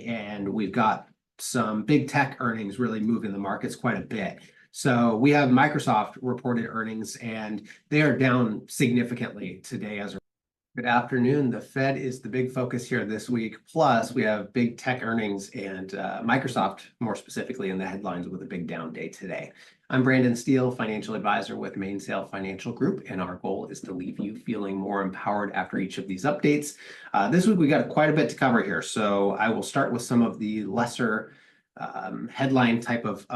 and we've got some big tech earnings really moving the markets quite a bit. So we have Microsoft reported earnings, and they are down significantly today as a Good afternoon. The Fed is the big focus here this week. Plus, we have big tech earnings and Microsoft, more specifically, in the headlines with a big down day today. I'm Brandon Steele, financial advisor with Mainsail Financial Group, and our goal is to leave you feeling more empowered after each of these updates. This week, we got quite a bit to cover here, so I will start with some of the lesser headline type of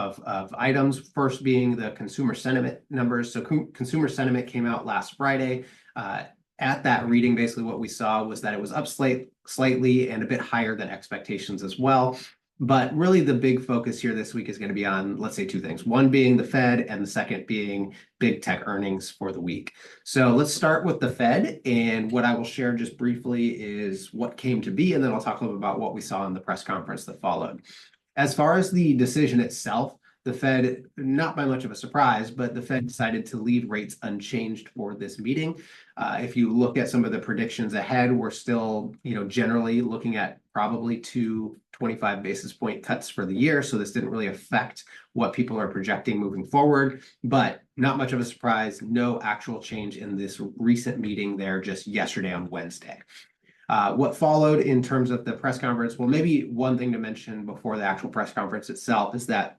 items. First being the consumer sentiment numbers. So consumer sentiment came out last Friday. At that reading, basically what we saw was that it was up slightly and a bit higher than expectations as well. But really the big focus here this week is going to be on, let's say, two things. One being the Fed and the second being big tech earnings for the week. So let's start with the Fed. And what I will share just briefly is what came to be, and then I'll talk a little bit about what we saw in the press conference that followed. As far as the decision itself, the Fed, not by much of a surprise, but the Fed decided to leave rates unchanged for this meeting. If you look at some of the predictions ahead, we're still, generally looking at probably 25 basis point cuts for the year. So this didn't really affect what people are projecting moving forward, but not much of a surprise. No actual change in this recent meeting there just yesterday on Wednesday. What followed in terms of the press conference, well, maybe one thing to mention before the actual press conference itself is that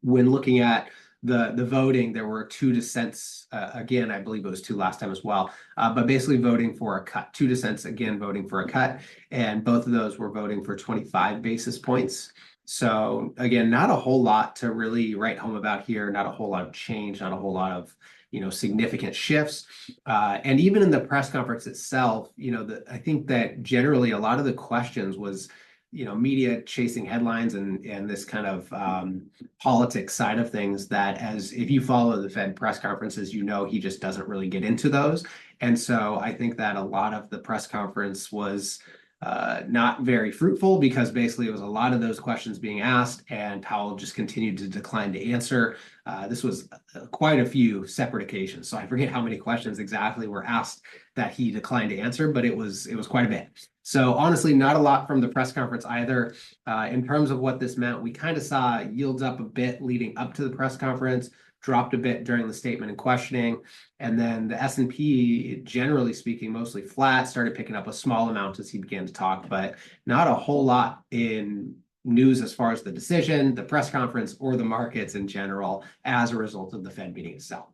when looking at the voting, there were two dissents. Again, I believe it was two last time as well, but basically voting for a cut. Two dissents, again, voting for a cut, and both of those were voting for 25 basis points. So again, not a whole lot to really write home about here, not a whole lot of change, not a whole lot of significant shifts. And even in the press conference itself, I think that generally a lot of the questions was media chasing headlines and this kind of politics side of things that, as if you follow the Fed press conferences, he just doesn't really get into those. And so I think that a lot of the press conference was not very fruitful because basically it was a lot of those questions being asked and Powell just continued to decline to answer. This was quite a few separate occasions. So I forget how many questions exactly were asked that he declined to answer, but it was quite a bit. So honestly, not a lot from the press conference either. In terms of what this meant, we kind of saw yields up a bit leading up to the press conference, dropped a bit during the statement and questioning. And then the S&P, generally speaking, mostly flat, started picking up a small amount as he began to talk, but not a whole lot in news as far as the decision, the press conference, or the markets in general as a result of the Fed meeting itself.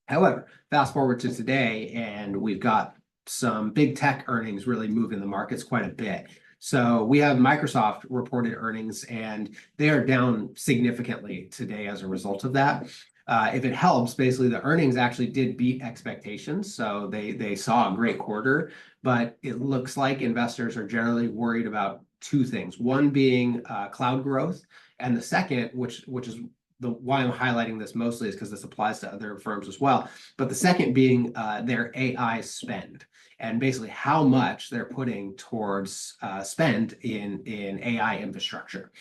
However, fast forward to today, and we've got some big tech earnings really moving the markets quite a bit. So we have Microsoft reported earnings, and they are down significantly today as a result of that. If it helps, basically the earnings actually did beat expectations. So they saw a great quarter, but it looks like investors are generally worried about two things. One being cloud growth, and the second, which is why I'm highlighting this mostly is because this applies to other firms as well. But the second being their AI spend and basically how much they're putting towards spend in AI infrastructure.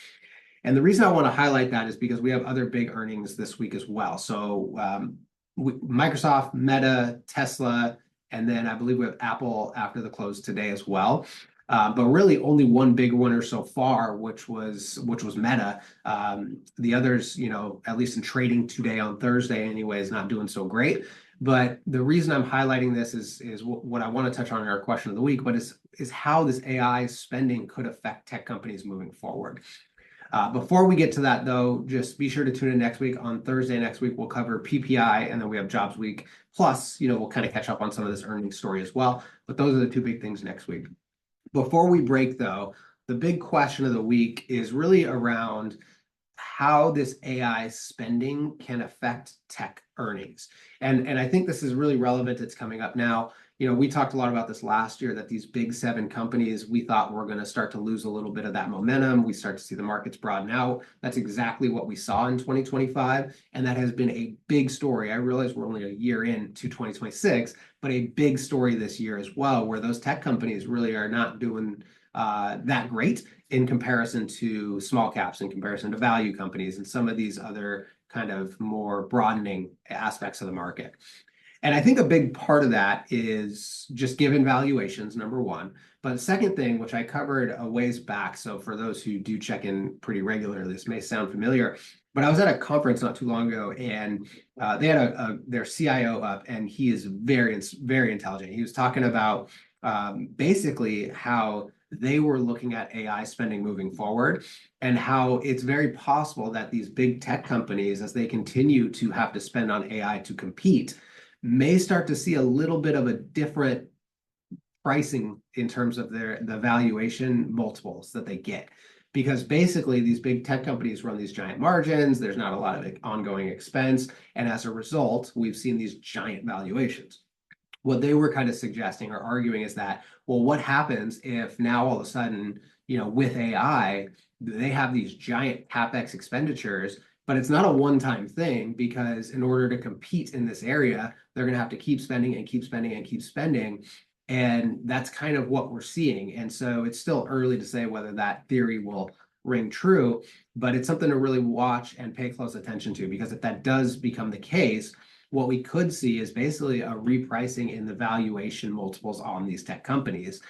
And the reason I want to highlight that is because we have other big earnings this week as well. So Microsoft, Meta, Tesla, and then I believe we have Apple after the close today as well. But really only one big winner so far, which was Meta. The others, at least in trading today on Thursday anyway, is not doing so great. But the reason I'm highlighting this is what I want to touch on in our question of the week, but is how this AI spending could affect tech companies moving forward. Before we get to that, though, just be sure to tune in next week. On Thursday next week, we'll cover PPI, and then we have Jobs Week. Plus, we'll kind of catch up on some of this earnings story as well. But those are the two big things next week. Before we break, though, the big question of the week is really around how this AI spending can affect tech earnings. And I think this is really relevant. It's coming up now. We talked a lot about this last year, that these big seven companies, we thought were going to start to lose a little bit of that momentum. We start to see the markets broaden out. That's exactly what we saw in 2025. And that has been a big story. I realize we're only a year into 2026, but a big story this year as well, where those tech companies really are not doing that great in comparison to small caps, in comparison to value companies, and some of these other kind of more broadening aspects of the market. And I think a big part of that is just given valuations, number one, But the second thing, which I covered a ways back, so for those who do check in pretty regularly, this may sound familiar, but I was at a conference not too long ago, and they had their CIO up, and he is very intelligent. He was talking about basically how they were looking at AI spending moving forward, and how it's very possible that these big tech companies, as they continue to have to spend on AI to compete, may start to see a little bit of a different pricing in terms of the valuation multiples that they get. Because basically these big tech companies run these giant margins, there's not a lot of ongoing expense, and as a result, we've seen these giant valuations. What they were kind of suggesting or arguing is that, well, what happens if now all of a sudden, with AI, they have these giant CapEx expenditures, but it's not a one-time thing, because in order to compete in this area, they're going to have to keep spending and keep spending and keep spending. And that's kind of what we're seeing. And so it's still early to say whether that theory will ring true, but it's something to really watch and pay close attention to, because if that does become the case, what we could see is basically a repricing in the valuation multiples on these tech companies,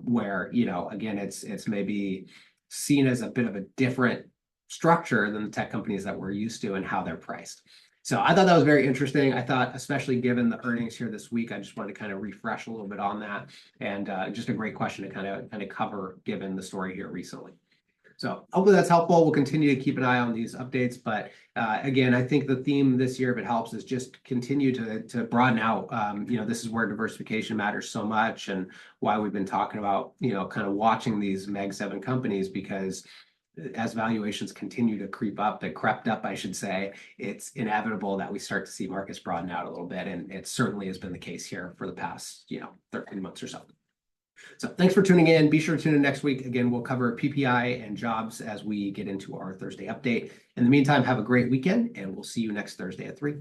where, again, it's maybe seen as a bit of a different structure than the tech companies that we're used to and how they're priced. So I thought that was very interesting. I thought, especially given the earnings here this week, I just wanted to kind of refresh a little bit on that, and just a great question to kind of cover given the story here recently. So hopefully that's helpful. We'll continue to keep an eye on these updates. But again, I think the theme this year, if it helps, is just continue to broaden out. This is where diversification matters so much, and why we've been talking about, kind of watching these Mag 7 companies, because as valuations continue to creep up, they crept up, I should say, it's inevitable that we start to see markets broaden out a little bit. And it certainly has been the case here for the past, 13 months or so. So thanks for tuning in. Be sure to tune in next week. Again, we'll cover PPI and jobs as we get into our Thursday update. In the meantime, have a great weekend, and we'll see you next Thursday at 3.